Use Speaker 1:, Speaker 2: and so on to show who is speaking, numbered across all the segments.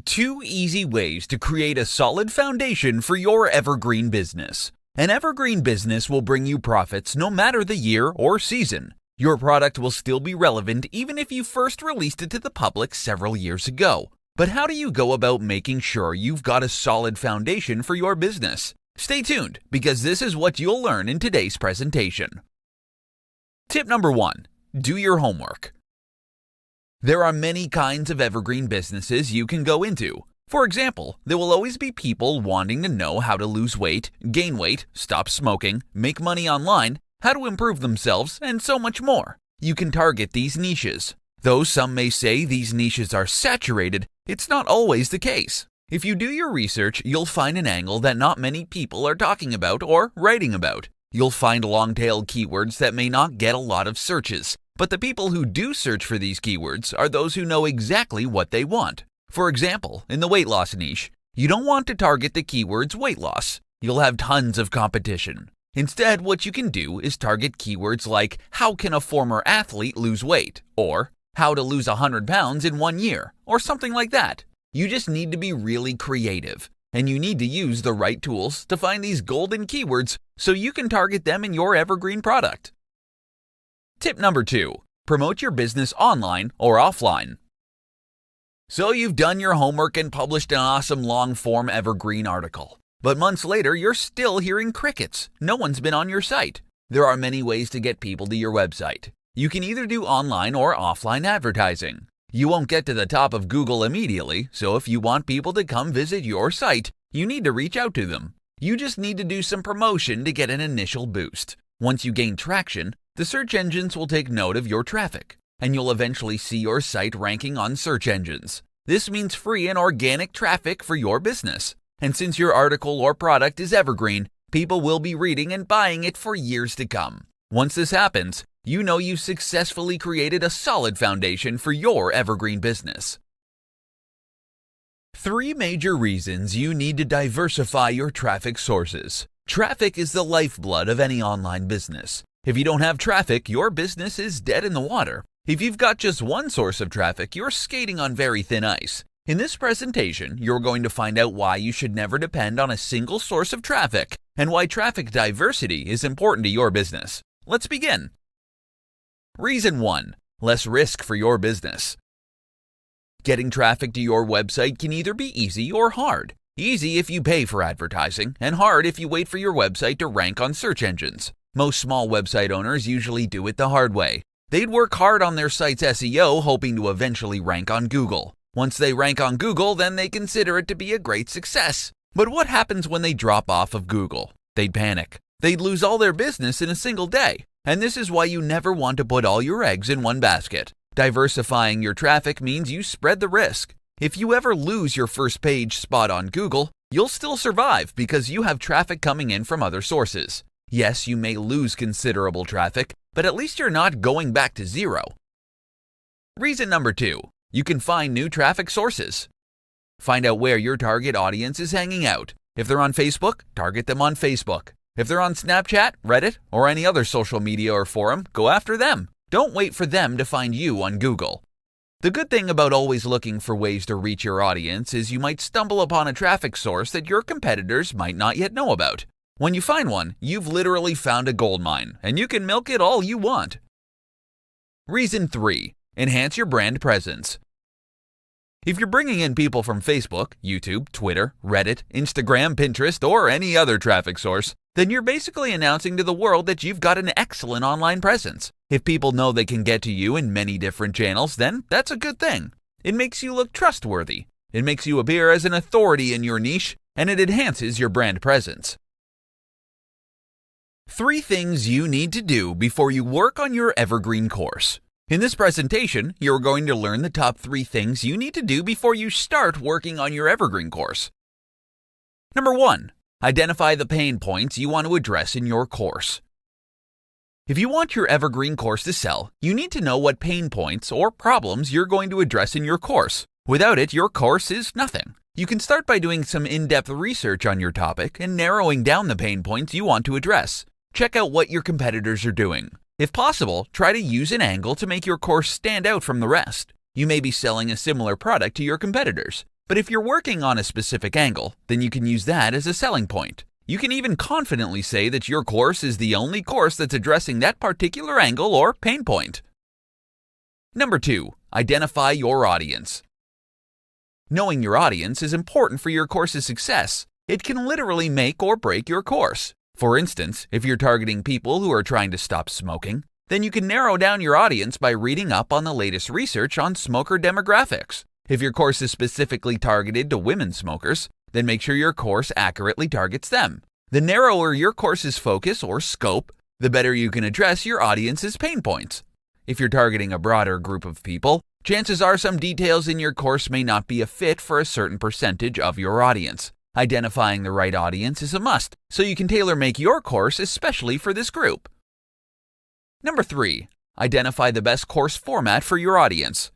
Speaker 1: 2 easy ways to create a solid foundation for your evergreen business. An evergreen business will bring you profits no matter the year or season. Your product will still be relevant even if you first released it to the public several years ago. But how do you go about making sure you've got a solid foundation for your business? Stay tuned, because this is what you'll learn in today's presentation. Tip number 1. Do your homework. There are many kinds of evergreen businesses you can go into. For example, there will always be people wanting to know how to lose weight, gain weight, stop smoking, make money online, how to improve themselves, and so much more. You can target these niches. Though some may say these niches are saturated, it's not always the case. If you do your research, you'll find an angle that not many people are talking about or writing about. You'll find long-tailed keywords that may not get a lot of searches, but the people who do search for these keywords are those who know exactly what they want. For example, in the weight loss niche, you don't want to target the keywords weight loss. You'll have tons of competition. Instead, what you can do is target keywords like how can a former athlete lose weight, or how to lose 100 pounds in 1 year, or something like that. You just need to be really creative, and you need to use the right tools to find these golden keywords so you can target them in your evergreen product. Tip number 2. Promote your business online or offline. So you've done your homework and published an awesome long-form evergreen article. But months later, you're still hearing crickets. No one's been on your site. There are many ways to get people to your website. You can either do online or offline advertising. You won't get to the top of Google immediately, so if you want people to come visit your site, you need to reach out to them. You just need to do some promotion to get an initial boost. Once you gain traction, the search engines will take note of your traffic, and you'll eventually see your site ranking on search engines. This means free and organic traffic for your business. And since your article or product is evergreen, people will be reading and buying it for years to come. Once this happens, you know you've successfully created a solid foundation for your evergreen business. 3 major reasons you need to diversify your traffic sources. Traffic is the lifeblood of any online business. If you don't have traffic, your business is dead in the water. If you've got just one source of traffic, you're skating on very thin ice. In this presentation, you're going to find out why you should never depend on a single source of traffic and why traffic diversity is important to your business. Let's begin. Reason 1. Less risk for your business. Getting traffic to your website can either be easy or hard. Easy if you pay for advertising, and hard if you wait for your website to rank on search engines. Most small website owners usually do it the hard way. They'd work hard on their site's SEO, hoping to eventually rank on Google. Once they rank on Google, then they consider it to be a great success. But what happens when they drop off of Google? They'd panic. They'd lose all their business in a single day. And this is why you never want to put all your eggs in one basket. Diversifying your traffic means you spread the risk. If you ever lose your first page spot on Google, you'll still survive because you have traffic coming in from other sources. Yes, you may lose considerable traffic, but at least you're not going back to zero. Reason number 2. You can find new traffic sources. Find out where your target audience is hanging out. If they're on Facebook, target them on Facebook. If they're on Snapchat, Reddit, or any other social media or forum, go after them. Don't wait for them to find you on Google. The good thing about always looking for ways to reach your audience is you might stumble upon a traffic source that your competitors might not yet know about. When you find one, you've literally found a gold mine, and you can milk it all you want. Reason 3. Enhance your brand presence. If you're bringing in people from Facebook, YouTube, Twitter, Reddit, Instagram, Pinterest, or any other traffic source, then you're basically announcing to the world that you've got an excellent online presence. If people know they can get to you in many different channels, then that's a good thing. It makes you look trustworthy. It makes you appear as an authority in your niche, and it enhances your brand presence. 3 things you need to do before you work on your evergreen course. In this presentation, you're going to learn the top 3 things you need to do before you start working on your evergreen course. Number 1. Identify the pain points you want to address in your course. If you want your evergreen course to sell, you need to know what pain points or problems you're going to address in your course. Without it, your course is nothing. You can start by doing some in-depth research on your topic and narrowing down the pain points you want to address. Check out what your competitors are doing. If possible, try to use an angle to make your course stand out from the rest. You may be selling a similar product to your competitors. But if you're working on a specific angle, then you can use that as a selling point. You can even confidently say that your course is the only course that's addressing that particular angle or pain point. Number 2, identify your audience. Knowing your audience is important for your course's success. It can literally make or break your course. For instance, if you're targeting people who are trying to stop smoking, then you can narrow down your audience by reading up on the latest research on smoker demographics. If your course is specifically targeted to women smokers, then make sure your course accurately targets them. The narrower your course's focus or scope, the better you can address your audience's pain points. If you're targeting a broader group of people, chances are some details in your course may not be a fit for a certain percentage of your audience. Identifying the right audience is a must, so you can tailor-make your course especially for this group. Number 3, identify the best course format for your audience.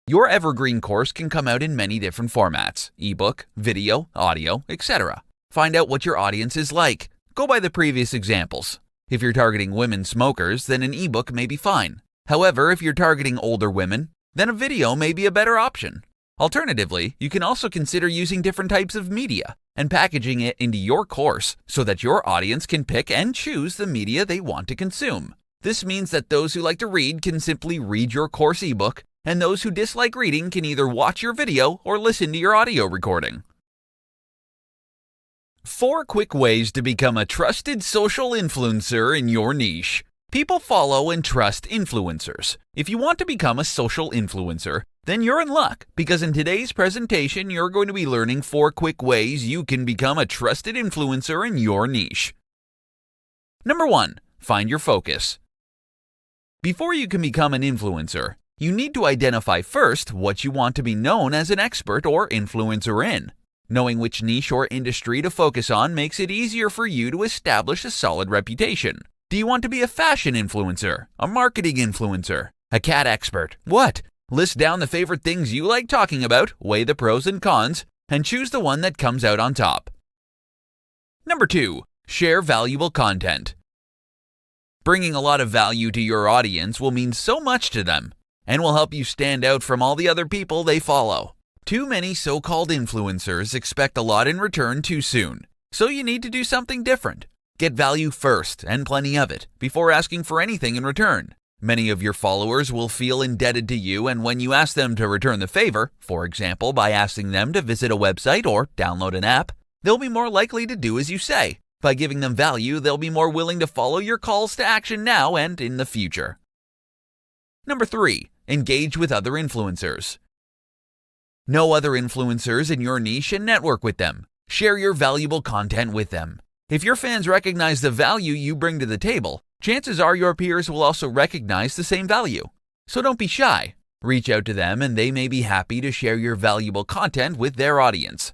Speaker 1: Your Evergreen course can come out in many different formats: ebook, video, audio, etc. Find out what your audience is like. Go by the previous examples. If you're targeting women smokers, then an ebook may be fine. However, if you're targeting older women, then a video may be a better option. Alternatively, you can also consider using different types of media and packaging it into your course so that your audience can pick and choose the media they want to consume. This means that those who like to read can simply read your course ebook, and those who dislike reading can either watch your video or listen to your audio recording. 4 quick ways to become a trusted social influencer in your niche. People follow and trust influencers. If you want to become a social influencer, then you're in luck, because in today's presentation, you're going to be learning 4 quick ways you can become a trusted influencer in your niche. Number 1, find your focus. Before you can become an influencer, you need to identify first what you want to be known as an expert or influencer in. Knowing which niche or industry to focus on makes it easier for you to establish a solid reputation. Do you want to be a fashion influencer, a marketing influencer, a cat expert? What? List down the favorite things you like talking about, weigh the pros and cons, and choose the one that comes out on top. Number 2, share valuable content. Bringing a lot of value to your audience will mean so much to them and will help you stand out from all the other people they follow. Too many so-called influencers expect a lot in return too soon, so you need to do something different. Get value first, and plenty of it, before asking for anything in return. Many of your followers will feel indebted to you, and when you ask them to return the favor, for example by asking them to visit a website or download an app, they'll be more likely to do as you say. By giving them value, they'll be more willing to follow your calls to action now and in the future. Number 3, engage with other influencers. Know other influencers in your niche and network with them. Share your valuable content with them. If your fans recognize the value you bring to the table, chances are your peers will also recognize the same value. So don't be shy. Reach out to them and they may be happy to share your valuable content with their audience.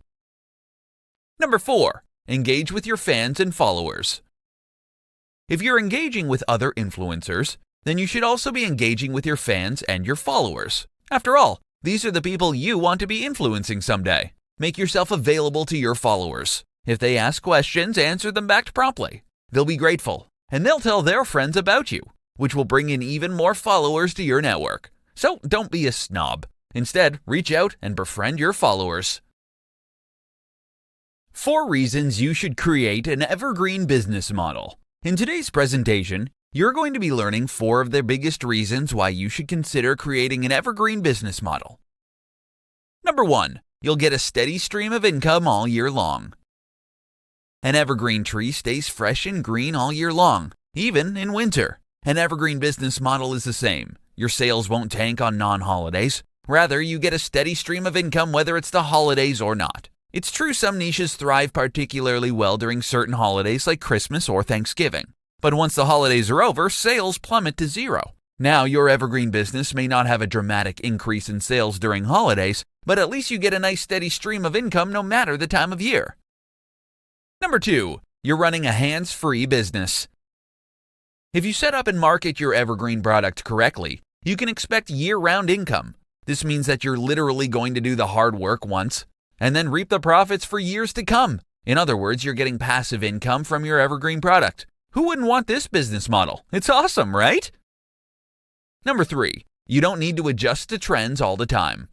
Speaker 1: Number 4, engage with your fans and followers. If you're engaging with other influencers, then you should also be engaging with your fans and your followers. After all, these are the people you want to be influencing someday. Make yourself available to your followers. If they ask questions, answer them back promptly. They'll be grateful, and they'll tell their friends about you, which will bring in even more followers to your network. So don't be a snob. Instead, reach out and befriend your followers. 4 reasons you should create an evergreen business model. In today's presentation, you're going to be learning 4 of the biggest reasons why you should consider creating an evergreen business model. Number 1, you'll get a steady stream of income all year long. An evergreen tree stays fresh and green all year long, even in winter. An evergreen business model is the same. Your sales won't tank on non-holidays. Rather, you get a steady stream of income whether it's the holidays or not. It's true some niches thrive particularly well during certain holidays like Christmas or Thanksgiving. But once the holidays are over, sales plummet to zero. Now, your evergreen business may not have a dramatic increase in sales during holidays, but at least you get a nice steady stream of income no matter the time of year. Number 2, you're running a hands-free business. If you set up and market your evergreen product correctly, you can expect year-round income. This means that you're literally going to do the hard work once and then reap the profits for years to come. In other words, you're getting passive income from your evergreen product. Who wouldn't want this business model? It's awesome, right? Number 3, you don't need to adjust to trends all the time.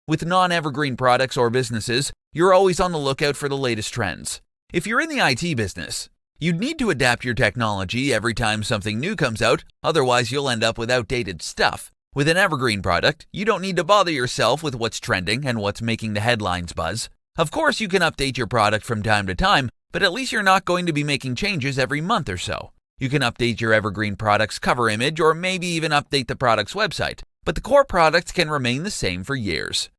Speaker 1: With non-evergreen products or businesses, you're always on the lookout for the latest trends. If you're in the IT business, you'd need to adapt your technology every time something new comes out, otherwise you'll end up with outdated stuff. With an evergreen product, you don't need to bother yourself with what's trending and what's making the headlines buzz. Of course, you can update your product from time to time, but at least you're not going to be making changes every month or so. You can update your evergreen product's cover image or maybe even update the product's website, but the core product can remain the same for years.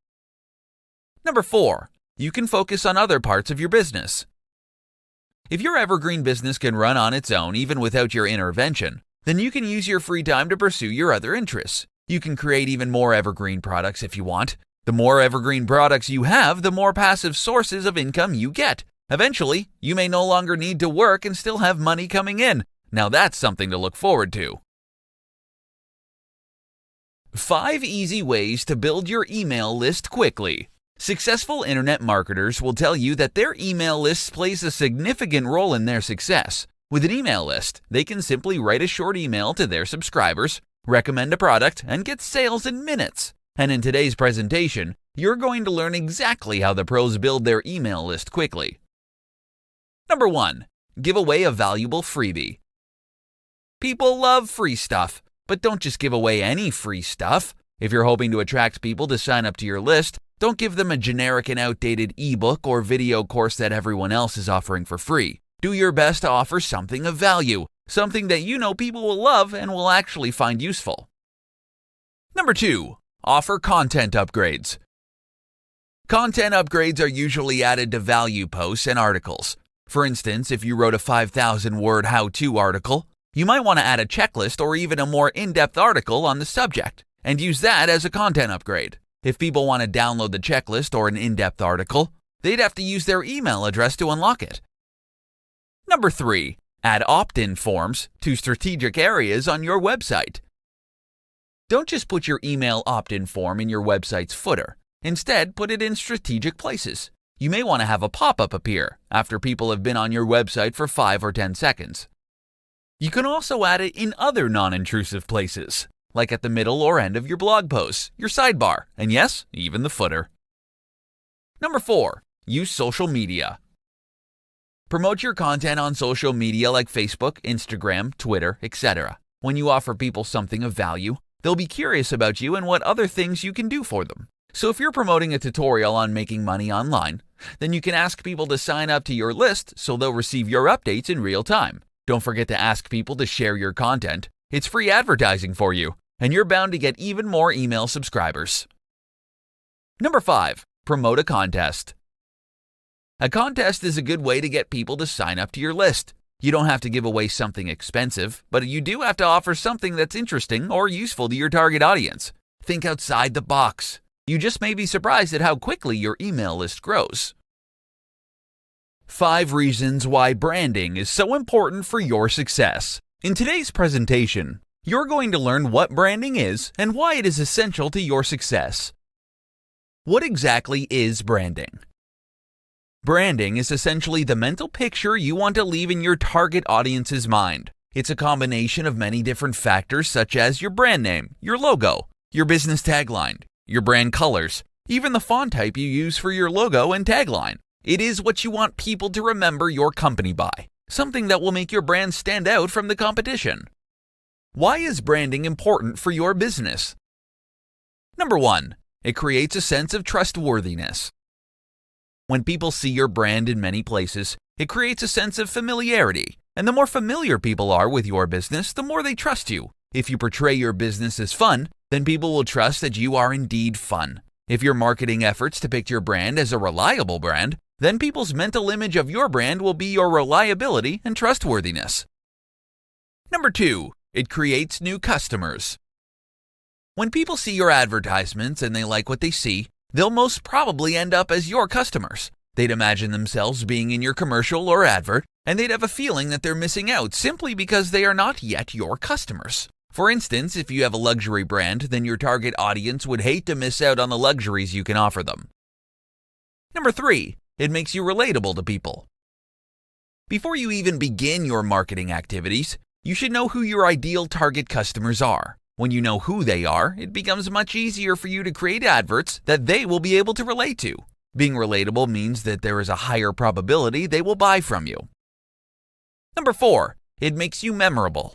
Speaker 1: Number 4. You can focus on other parts of your business. If your evergreen business can run on its own even without your intervention, then you can use your free time to pursue your other interests. You can create even more evergreen products if you want. The more evergreen products you have, the more passive sources of income you get. Eventually, you may no longer need to work and still have money coming in. Now that's something to look forward to. 5 easy ways to build your email list quickly. Successful internet marketers will tell you that their email list plays a significant role in their success. With an email list, they can simply write a short email to their subscribers, recommend a product, and get sales in minutes. And in today's presentation, you're going to learn exactly how the pros build their email list quickly. Number 1. Give away a valuable freebie. People love free stuff, but don't just give away any free stuff. If you're hoping to attract people to sign up to your list, don't give them a generic and outdated ebook or video course that everyone else is offering for free. Do your best to offer something of value, something that you know people will love and will actually find useful. Number 2. Offer content upgrades. Content upgrades are usually added to value posts and articles. For instance, if you wrote a 5,000-word how-to article, you might want to add a checklist or even a more in-depth article on the subject, and use that as a content upgrade. If people want to download the checklist or an in-depth article, they'd have to use their email address to unlock it. Number 3. Add opt-in forms to strategic areas on your website. Don't just put your email opt-in form in your website's footer. Instead, put it in strategic places. You may want to have a pop-up appear after people have been on your website for 5 or 10 seconds. You can also add it in other non-intrusive places, like at the middle or end of your blog posts, your sidebar, and yes, even the footer. Number 4. Use social media. Promote your content on social media like Facebook, Instagram, Twitter, etc. When you offer people something of value, they'll be curious about you and what other things you can do for them. So if you're promoting a tutorial on making money online, then you can ask people to sign up to your list so they'll receive your updates in real time. Don't forget to ask people to share your content. It's free advertising for you, and you're bound to get even more email subscribers. Number 5. Promote a contest. A contest is a good way to get people to sign up to your list. You don't have to give away something expensive, but you do have to offer something that's interesting or useful to your target audience. Think outside the box. You just may be surprised at how quickly your email list grows. 5 reasons why branding is so important for your success. In today's presentation, you're going to learn what branding is and why it is essential to your success. What exactly is branding? Branding is essentially the mental picture you want to leave in your target audience's mind. It's a combination of many different factors such as your brand name, your logo, your business tagline, your brand colors, even the font type you use for your logo and tagline. It is what you want people to remember your company by, something that will make your brand stand out from the competition. Why is branding important for your business? Number 1. It creates a sense of trustworthiness. When people see your brand in many places, it creates a sense of familiarity. And the more familiar people are with your business, the more they trust you. If you portray your business as fun, then people will trust that you are indeed fun. If your marketing efforts depict your brand as a reliable brand, then people's mental image of your brand will be your reliability and trustworthiness. Number 2. It creates new customers. When people see your advertisements and they like what they see, they'll most probably end up as your customers. They'd imagine themselves being in your commercial or advert, and they'd have a feeling that they're missing out simply because they are not yet your customers. For instance, if you have a luxury brand, then your target audience would hate to miss out on the luxuries you can offer them. Number 3. It makes you relatable to people. Before you even begin your marketing activities, you should know who your ideal target customers are. When you know who they are, it becomes much easier for you to create adverts that they will be able to relate to. Being relatable means that there is a higher probability they will buy from you. Number 4, it makes you memorable.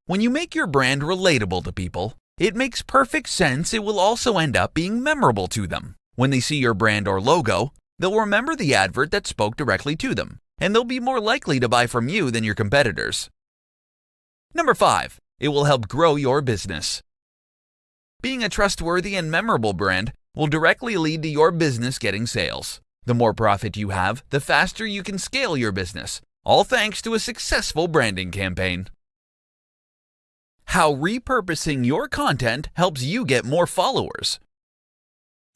Speaker 1: When you make your brand relatable to people, it makes perfect sense it will also end up being memorable to them. When they see your brand or logo, they'll remember the advert that spoke directly to them, and they'll be more likely to buy from you than your competitors. Number 5, it will help grow your business. Being a trustworthy and memorable brand will directly lead to your business getting sales. The more profit you have, the faster you can scale your business, all thanks to a successful branding campaign. How repurposing your content helps you get more followers.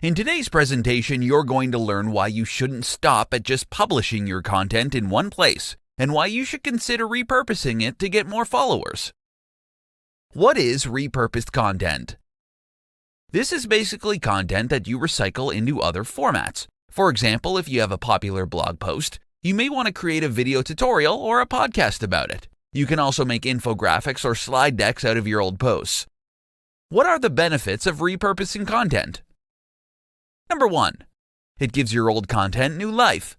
Speaker 1: In today's presentation, you're going to learn why you shouldn't stop at just publishing your content in one place, and why you should consider repurposing it to get more followers. What is repurposed content? This is basically content that you recycle into other formats. For example, if you have a popular blog post, you may want to create a video tutorial or a podcast about it. You can also make infographics or slide decks out of your old posts. What are the benefits of repurposing content? Number 1, it gives your old content new life.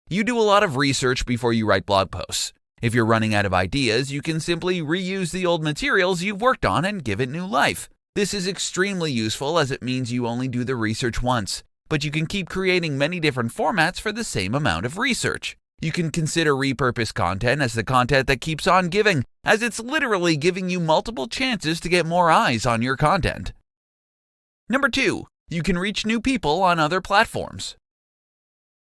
Speaker 1: You do a lot of research before you write blog posts. If you're running out of ideas, you can simply reuse the old materials you've worked on and give it new life. This is extremely useful as it means you only do the research once, but you can keep creating many different formats for the same amount of research. You can consider repurposed content as the content that keeps on giving, as it's literally giving you multiple chances to get more eyes on your content. Number 2, you can reach new people on other platforms.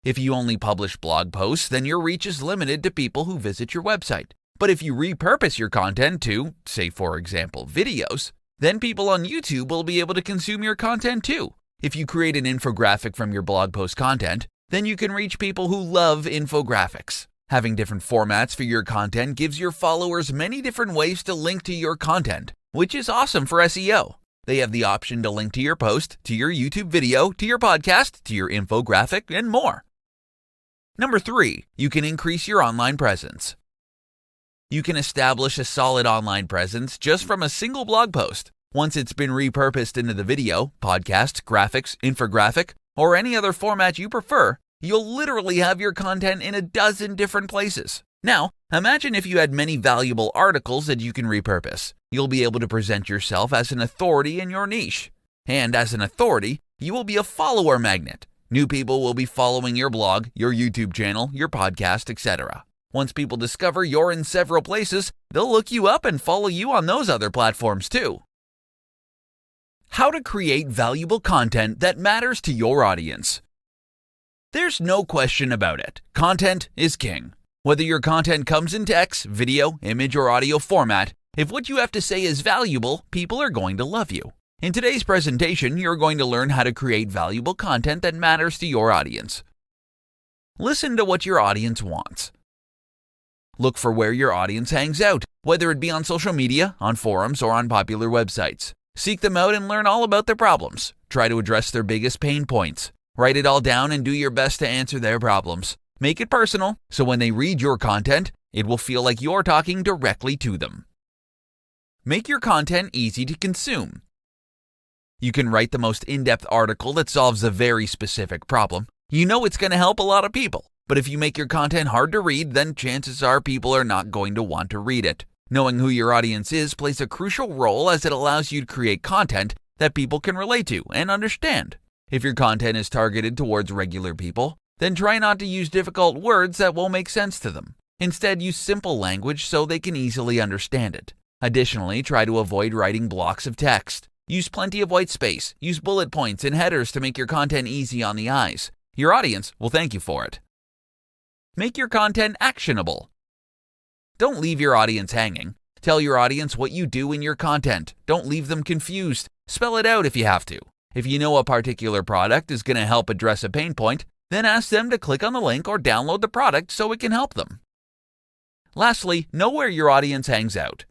Speaker 1: If you only publish blog posts, then your reach is limited to people who visit your website. But if you repurpose your content to, say for example, videos, then people on YouTube will be able to consume your content too. If you create an infographic from your blog post content, then you can reach people who love infographics. Having different formats for your content gives your followers many different ways to link to your content, which is awesome for SEO. They have the option to link to your post, to your YouTube video, to your podcast, to your infographic, and more. Number 3, you can increase your online presence. You can establish a solid online presence just from a single blog post. Once it's been repurposed into the video, podcast, graphics, infographic, or any other format you prefer, you'll literally have your content in a dozen different places. Now, imagine if you had many valuable articles that you can repurpose. You'll be able to present yourself as an authority in your niche. And as an authority, you will be a follower magnet. New people will be following your blog, your YouTube channel, your podcast, etc. Once people discover you're in several places, they'll look you up and follow you on those other platforms too. How to create valuable content that matters to your audience. There's no question about it. Content is king. Whether your content comes in text, video, image, or audio format, if what you have to say is valuable, people are going to love you. In today's presentation, you're going to learn how to create valuable content that matters to your audience. Listen to what your audience wants. Look for where your audience hangs out, whether it be on social media, on forums, or on popular websites. Seek them out and learn all about their problems. Try to address their biggest pain points. Write it all down and do your best to answer their problems. Make it personal, so when they read your content, it will feel like you're talking directly to them. Make your content easy to consume. You can write the most in-depth article that solves a very specific problem. You know it's going to help a lot of people. But if you make your content hard to read, then chances are people are not going to want to read it. Knowing who your audience is plays a crucial role as it allows you to create content that people can relate to and understand. If your content is targeted towards regular people, then try not to use difficult words that won't make sense to them. Instead, use simple language so they can easily understand it. Additionally, try to avoid writing blocks of text. Use plenty of white space. Use bullet points and headers to make your content easy on the eyes. Your audience will thank you for it. Make your content actionable. Don't leave your audience hanging. Tell your audience what you do in your content. Don't leave them confused. Spell it out if you have to. If you know a particular product is going to help address a pain point, then ask them to click on the link or download the product so it can help them. Lastly, know where your audience hangs out.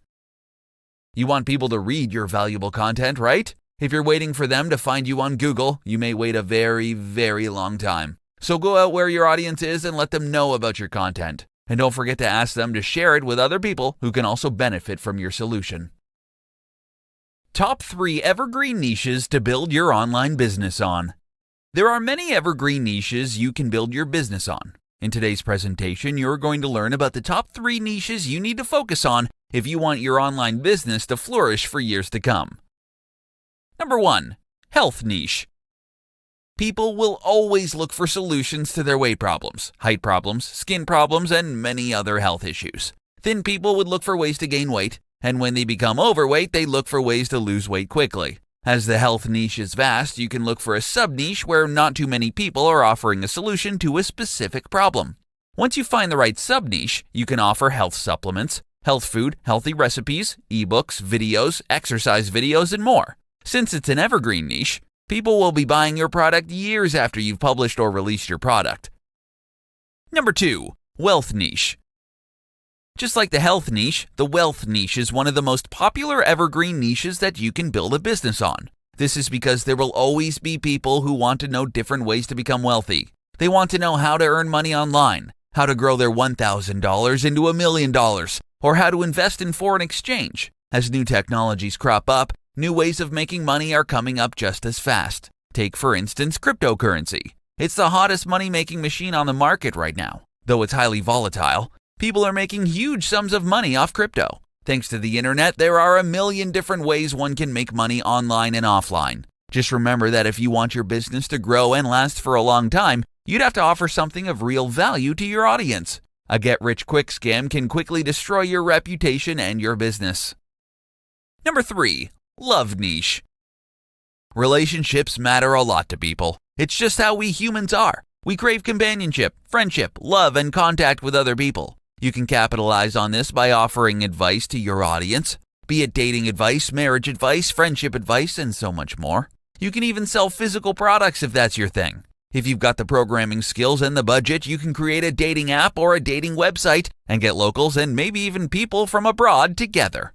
Speaker 1: You want people to read your valuable content, right? If you're waiting for them to find you on Google, you may wait a very, very long time. So go out where your audience is and let them know about your content. And don't forget to ask them to share it with other people who can also benefit from your solution. Top 3 Evergreen Niches to Build Your Online Business On. There are many evergreen niches you can build your business on. In today's presentation, you're going to learn about the top 3 niches you need to focus on if you want your online business to flourish for years to come. Number 1. Health Niche. People will always look for solutions to their weight problems, height problems, skin problems, and many other health issues. Thin people would look for ways to gain weight, and when they become overweight, they look for ways to lose weight quickly. As the health niche is vast, you can look for a sub-niche where not too many people are offering a solution to a specific problem. Once you find the right sub-niche, you can offer health supplements, health food, healthy recipes, ebooks, videos, exercise videos, and more. Since it's an evergreen niche, people will be buying your product years after you've published or released your product. Number 2. Wealth Niche. Just like the health niche, the wealth niche is one of the most popular evergreen niches that you can build a business on. This is because there will always be people who want to know different ways to become wealthy. They want to know how to earn money online, how to grow their $1,000 into $1 million, or how to invest in foreign exchange. As new technologies crop up, new ways of making money are coming up just as fast. Take, for instance, cryptocurrency. It's the hottest money-making machine on the market right now. Though it's highly volatile, people are making huge sums of money off crypto. Thanks to the internet, there are a million different ways one can make money online and offline. Just remember that if you want your business to grow and last for a long time, you'd have to offer something of real value to your audience. A get-rich-quick scam can quickly destroy your reputation and your business. Number 3. Love Niche. Relationships matter a lot to people. It's just how we humans are. We crave companionship, friendship, love, and contact with other people. You can capitalize on this by offering advice to your audience, be it dating advice, marriage advice, friendship advice, and so much more. You can even sell physical products if that's your thing. If you've got the programming skills and the budget, you can create a dating app or a dating website and get locals and maybe even people from abroad together.